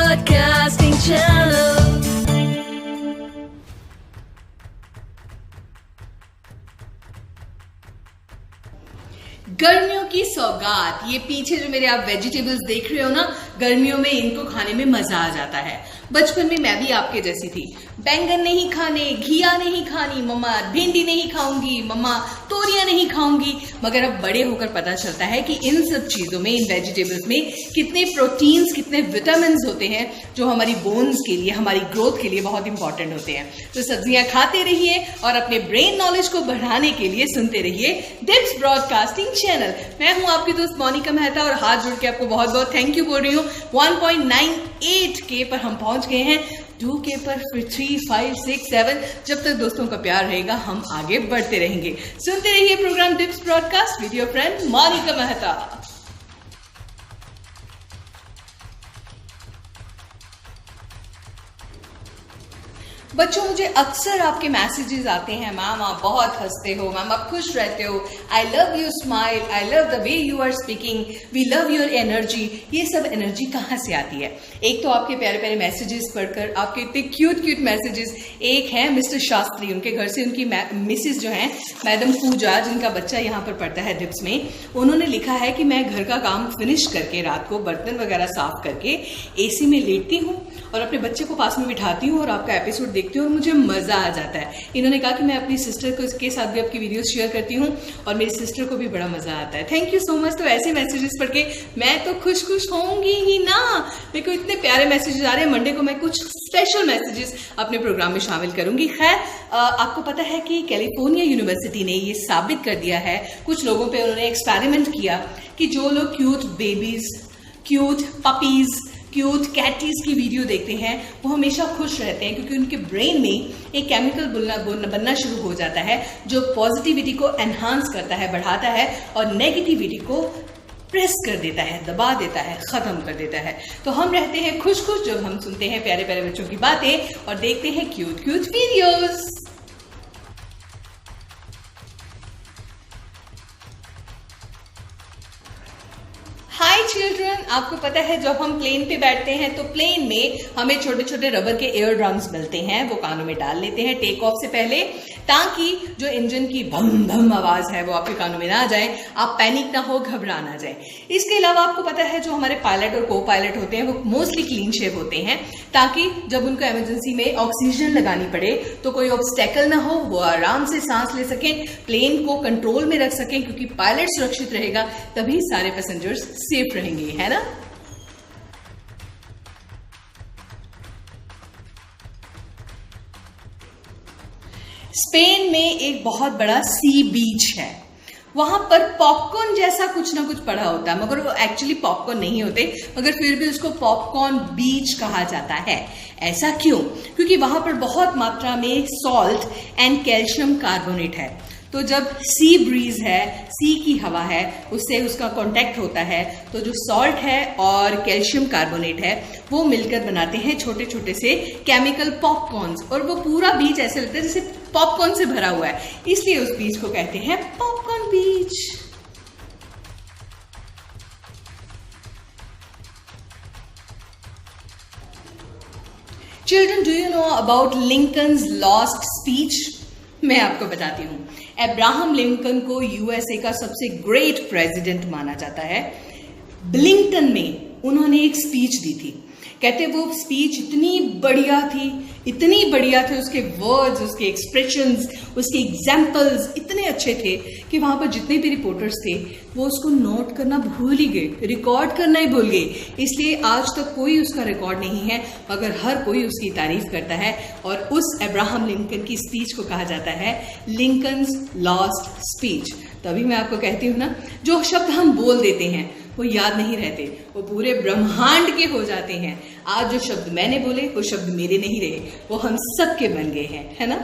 Broadcasting Channel. गर्मियों की सौगात, ये पीछे जो मेरे आप वेजिटेबल्स देख रहे हो ना, गर्मियों में इनको खाने में मजा आ जाता है। बचपन में मैं भी आपके जैसी थी, बैंगन नहीं खाने, घिया नहीं खानी, मम्मा भिंडी नहीं खाऊंगी, मम्मा तोरियां नहीं खाऊंगी। मगर अब बड़े होकर पता चलता है कि इन सब चीजों में, इन वेजिटेबल्स में कितने प्रोटीन्स, कितने विटामिन होते हैं जो हमारी बोन्स के लिए, हमारी ग्रोथ के लिए बहुत इंपॉर्टेंट होते हैं। तो सब्जियां खाते रहिए और अपने ब्रेन नॉलेज को बढ़ाने के लिए सुनते रहिए डिप्स ब्रॉडकास्टिंग चैनल। मैं हूं आपकी दोस्त मोनिका मेहता और हाथ जोड़ के आपको बहुत बहुत थैंक यू बोल रही हूँ। 1.98K पर हम पहुंच गए हैं, 2K पर, फिर 3, 5, 6, 7। जब तक दोस्तों का प्यार रहेगा हम आगे बढ़ते रहेंगे। सुनते रहिए program dips broadcast with your friend Monika Mehta. बच्चों, मुझे अक्सर आपके मैसेजेस आते हैं, मैम आप बहुत हंसते हो, मैम आप खुश रहते हो, I love you smile, I love the way you are speaking, we love your energy. ये सब एनर्जी कहाँ से आती है? एक तो आपके प्यारे प्यारे मैसेजेस पढ़कर, आपके इतने क्यूट क्यूट मैसेजेस। एक है मिस्टर शास्त्री, उनके घर से उनकी मिसिस जो हैं मैडम पूजा, जिनका बच्चा यहाँ पर पढ़ता है डिप्स में, उन्होंने लिखा है कि मैं घर का काम फिनिश करके रात को बर्तन वगैरह साफ करके एसी में लेटती हूँ और अपने बच्चे को पास में बिठाती हूँ और आपका एपिसोड देखती हूँ और मुझे मजा आ जाता है। इन्होंने कहा कि मैं अपनी सिस्टर को के साथ भी आपकी वीडियोस शेयर करती हूँ और मेरी सिस्टर को भी बड़ा मजा आता है। Thank you so much. तो ऐसे मैसेजेस पढ़ के मैं तो खुश होंगी ही ना। मेरे को इतने प्यारे मैसेजेस आ रहे हैं। मंडे को मैं कुछ स्पेशल मैसेजेस अपने प्रोग्राम में शामिल करूंगी। खैर, आपको पता है कि कैलिफोर्निया यूनिवर्सिटी ने ये साबित कर दिया है, कुछ लोगों पे उन्होंने एक्सपेरिमेंट किया कि जो लोग cute babies, cute puppies, cute kitties की वीडियो देखते हैं वो हमेशा खुश रहते हैं, क्योंकि उनके ब्रेन में एक केमिकल बनना शुरू हो जाता है जो पॉजिटिविटी को एनहांस करता है, बढ़ाता है, और नेगेटिविटी को प्रेस कर देता है, दबा देता है, खत्म कर देता है। तो हम रहते हैं खुश जब हम सुनते हैं प्यारे प्यारे बच्चों की बातें और देखते हैं क्यूट वीडियोस। हाय चिल्ड्रन, आपको पता है जब हम प्लेन पे बैठते हैं तो प्लेन में हमें छोटे छोटे रबर के एयर ड्रम्स मिलते हैं, वो कानों में डाल लेते हैं टेक ऑफ से पहले, ताकि जो इंजन की भम भम आवाज है वो आपके कानों में ना जाए, आप पैनिक ना हो, घबरा ना जाए। इसके अलावा आपको पता है जो हमारे पायलट और को पायलट होते हैं वो मोस्टली क्लीन शेव होते हैं, ताकि जब उनको इमरजेंसी में ऑक्सीजन लगानी पड़े तो कोई ऑब्स्टेकल ना हो, वो आराम से सांस ले सकें, प्लेन को कंट्रोल में रख सकें, क्योंकि पायलट सुरक्षित रहेगा तभी सारे पैसेंजर्स सेफ रहेंगे, है ना। स्पेन में एक बहुत बड़ा सी बीच है, वहां पर पॉपकॉर्न जैसा कुछ ना कुछ पड़ा होता है, मगर वो एक्चुअली पॉपकॉर्न नहीं होते, मगर फिर भी उसको पॉपकॉर्न बीच कहा जाता है। ऐसा क्यों? क्योंकि वहां पर बहुत मात्रा में सॉल्ट एंड कैल्शियम कार्बोनेट है। तो जब सी ब्रीज है, सी की हवा है, उससे उसका कांटेक्ट होता है, तो जो सॉल्ट है और कैल्शियम कार्बोनेट है वो मिलकर बनाते हैं छोटे छोटे से केमिकल पॉपकॉर्न्स, और वो पूरा बीच ऐसे लगता है जैसे पॉपकॉर्न से भरा हुआ है, इसलिए उस बीच को कहते हैं popcorn beach. Children, do you know about Lincoln's lost speech? मैं आपको बताती हूँ। अब्राहम लिंकन को यूएसए का सबसे ग्रेट प्रेसिडेंट माना जाता है। ब्लिंकटन में उन्होंने एक स्पीच दी थी। कहते वो स्पीच इतनी बढ़िया थी, उसके वर्ड्स, उसके एक्सप्रेशंस, उसके एग्जाम्पल्स इतने अच्छे थे कि वहां पर जितने भी रिपोर्टर्स थे वो उसको नोट करना भूल ही गए, रिकॉर्ड करना ही भूल गए। इसलिए आज तक कोई उसका रिकॉर्ड नहीं है, मगर हर कोई उसकी तारीफ करता है, और उस अब्राहम लिंकन की स्पीच को कहा जाता है लिंकन्स लॉस्ट स्पीच। तभी मैं आपको कहती हूँ ना, जो शब्द हम बोल देते हैं वो याद नहीं रहते, वो पूरे ब्रह्मांड के हो जाते हैं। आज जो शब्द मैंने बोले वो शब्द मेरे नहीं रहे, वो हम सबके बन गए हैं, है ना।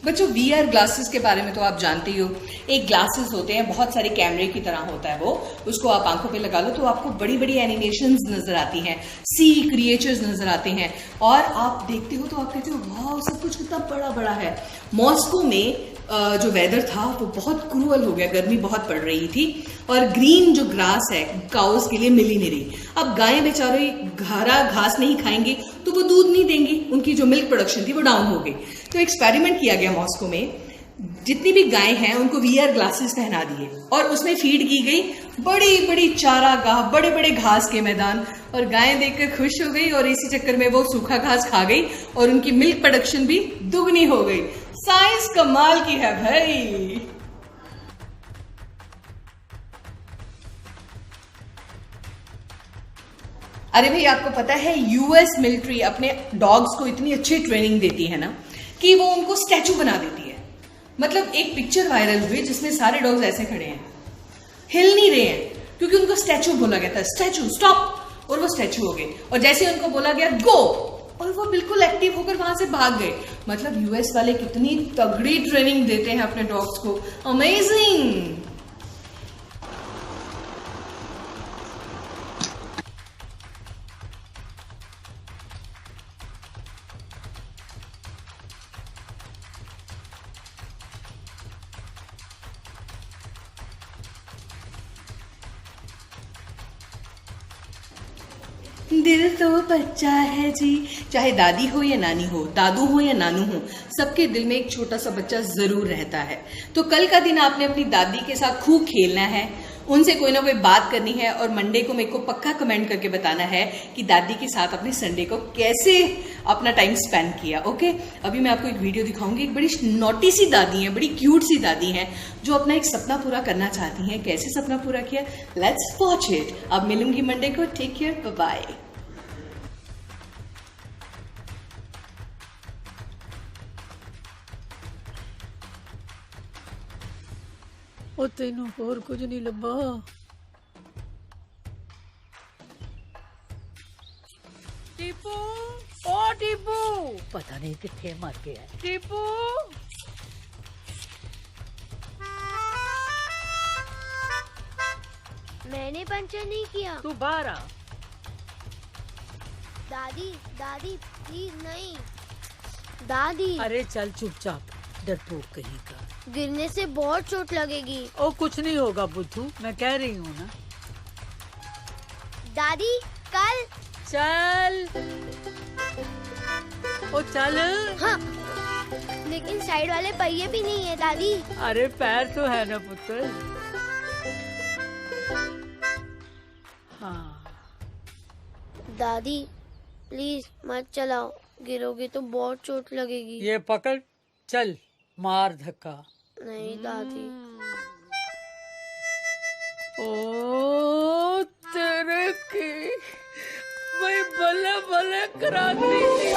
बच्चों VR ग्लासेस के बारे में तो आप जानते ही हो। एक ग्लासेस होते हैं, बहुत सारे कैमरे की तरह होता है वो, उसको आप आंखों पे लगा लो तो आपको बड़ी बड़ी एनिमेशंस नजर आती हैं, सी क्रिएचर्स नजर आते हैं और आप देखते हो तो आप कहते हो वाह सब कुछ कितना बड़ा बड़ा है। मॉस्को में जो वेदर था वो बहुत क्रूअल हो गया, गर्मी बहुत पड़ रही थी और ग्रीन जो ग्रास है काउस के लिए मिल ही नहीं रही। अब गायें बेचारे हरा घास नहीं खाएंगी तो वो दूध नहीं देंगी, उनकी जो मिल्क प्रोडक्शन थी वो डाउन हो गई। तो एक्सपेरिमेंट किया गया मॉस्को में, जितनी भी गायें हैं उनको VR ग्लासेस पहना दिए और उसमें फीड की गई बड़ी बड़ी चारागाह, बड़े बड़े घास के मैदान, और गायें देखकर खुश हो गई और इसी चक्कर में वो सूखा घास खा गई और उनकी मिल्क प्रोडक्शन भी दुगनी हो गई। साइंस कमाल की है भाई। अरे भाई आपको पता है US मिलिट्री अपने डॉग्स को इतनी अच्छी ट्रेनिंग देती है ना कि वो उनको स्टैचू बना देती है। मतलब एक पिक्चर वायरल हुई जिसमें सारे डॉग्स ऐसे खड़े हैं, हिल नहीं रहे हैं, क्योंकि उनको स्टैचू बोला गया था, स्टैचू स्टॉप, और वो स्टैचू हो गए। और जैसे उनको बोला गया गो, और वो बिल्कुल एक्टिव होकर वहां से भाग गए। मतलब US वाले कितनी तगड़ी ट्रेनिंग देते हैं अपने डॉग्स को, अमेजिंग। दिल तो बच्चा है जी, चाहे दादी हो या नानी हो, दादू हो या नानू हो, सबके दिल में एक छोटा सा बच्चा जरूर रहता है। तो कल का दिन आपने अपनी दादी के साथ खूब खेलना है, उनसे कोई ना कोई बात करनी है और मंडे को मेरे को पक्का कमेंट करके बताना है कि दादी के साथ अपने संडे को कैसे अपना टाइम स्पेंड किया। ओके, अभी मैं आपको एक वीडियो दिखाऊंगी। एक बड़ी नोटी सी दादी है, बड़ी क्यूट सी दादी है जो अपना एक सपना पूरा करना चाहती हैं। कैसे सपना पूरा किया, लेट्स वॉच इट। अब मिलूंगी मंडे को, टेक केयर, बाय बाय। ਉਹ ਤੈਨੂੰ ਹੋਰ ਕੁਝ ਨਹੀਂ ਲੱਭਾ? ਟੀਪੂ, ਓ ਟੀਪੂ, ਪਤਾ ਨਹੀਂ ਕਿੱਥੇ ਮਰ ਗਿਆ ਟੀਪੂ। मैंने पंचर नहीं किया। तू बाहर आ। दादी दादी प्लीज नहीं। दादी अरे चल चुपचाप, डरपोक कहीं का। गिरने से बहुत चोट लगेगी। ओ कुछ नहीं होगा बुद्धू, मैं कह रही हूँ ना। दादी कल। चल ओ चल। हाँ, लेकिन साइड वाले पहिए भी नहीं है दादी। अरे पैर तो है ना पुत्र। हाँ दादी प्लीज मत चलाओ, गिरोगे तो बहुत चोट लगेगी। ये पकड़, चल मार धक्का। नहीं दादी। ओ तेरे की मैं भले भले करा दी थी।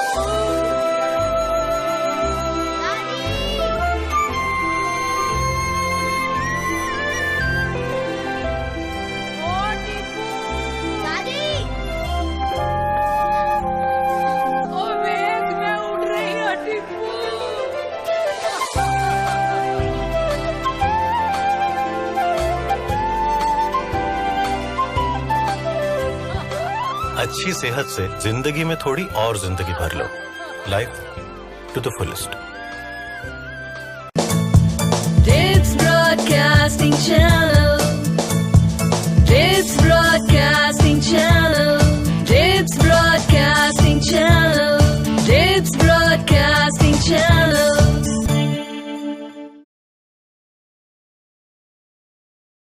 अच्छी सेहत से जिंदगी में थोड़ी और जिंदगी भर लो। Life to the fullest. It's Broadcasting Channel.